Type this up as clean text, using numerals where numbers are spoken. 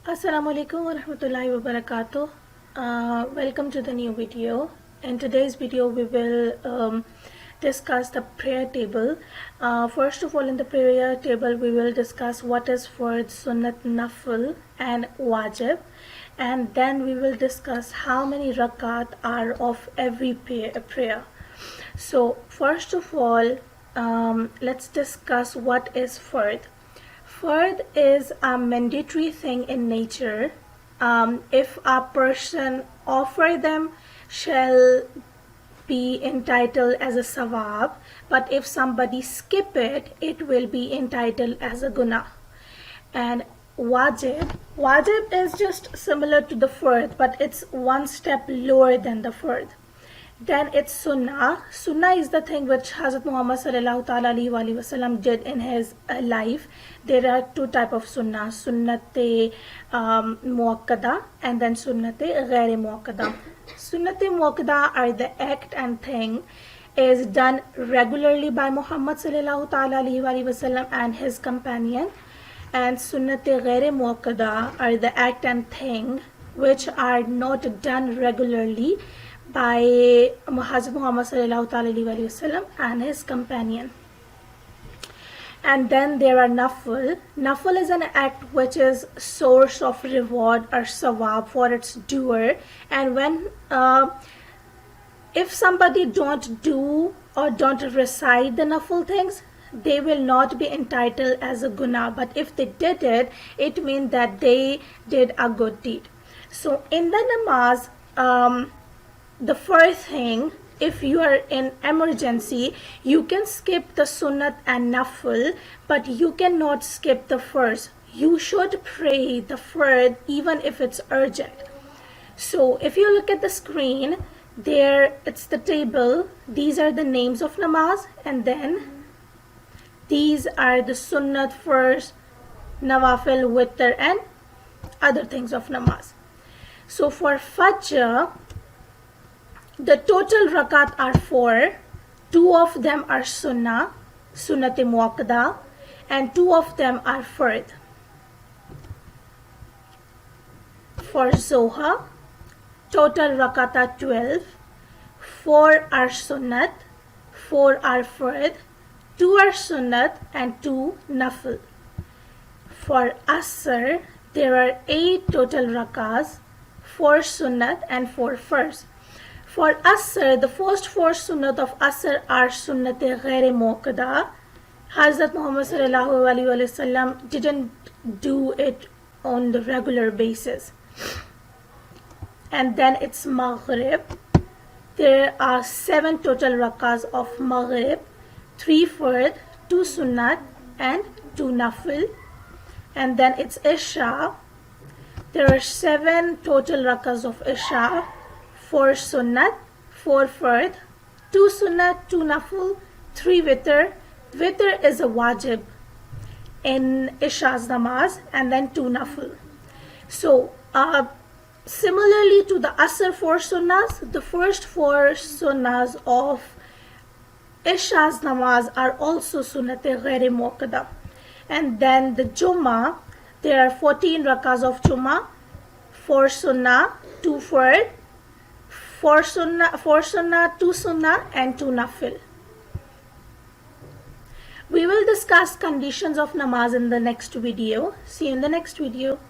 Assalamu alaikum wa rahmatullahi wa barakatuh. Welcome to the new video. In today's video we will discuss the prayer table. First of all, in the prayer table we will discuss what is Farz, Sunnat, Nafl and Wajib, and then we will discuss how many rakat are of every prayer. So first of all, let's discuss what is Farz. Farz is a mandatory thing in nature. If a person offer them, shall be entitled as a sawab, but if somebody skip it, it will be entitled as a guna. And wajib is just similar to the farz, but it's one step lower than the farz. Then it's sunnah. Sunnah is the thing which Hazrat Muhammad sallallahu ta'ala alayhi wa sallam did in his life. There are two types of sunnah, sunnate muakkada and then sunnate ghair muakkada. Sunnate muakkada are the act and thing is done regularly by Muhammad sallallahu ta'ala alayhi wa sallam and his companion. And sunnate ghair muakkada are the act and thing which are not done regularly by Hazrat Muhammad sallallahu alaihi wasallam and his companion. And then there are Nafl. Nafl is an act which is source of reward or sawab for its doer. And when if somebody don't do or don't recite the Nafl things, they will not be entitled as a guna. But if they did it, it means that they did a good deed. So in the namaz, the first thing, if you are in emergency, you can skip the sunnat and nafl, but you cannot skip the farz. You should pray the farz even if it's urgent. So if you look at the screen, there it's the table. These are the names of namaz, and then these are the sunnat, farz, nawafil, witr and other things of namaz. So for Fajr, the total rakat are 4. 2 of them are sunnah, sunnat muakkada, and 2 of them are farz. For Zoha, total rakat are 12. 4 are sunnat, 4 are farz, 2 are sunnat and 2 nafl. For Asr, there are 8 total rakas, 4 sunnat and 4 farz. For Asr, the first 4 sunnat of Asr are sunnat ghair muakkada. Hazrat Muhammad sallallahu alaihi wasallam didn't do it on the regular basis. And then it's Maghrib. There are 7 total rakas of Maghrib, 3 farz, 2 sunnat and 2 nafil. And then it's Isha. There are 7 total rakas of Isha, 4 sunnat, 4 farz, 2 sunnat, 2 nafl, 3 witr. Witr is a wajib in Isha's namaz, and then 2 nafl. So similarly to the Asr 4 sunnahs, the first 4 sunnahs of Isha's namaz are also sunnat ghair muakkada. And then the Jummah, there are 14 rakas of Jummah, 4 sunnah, 2 farz, 4 sunnah, 2 sunnah and 2 nafil. We will discuss conditions of namaz in the next video. See you in the next video.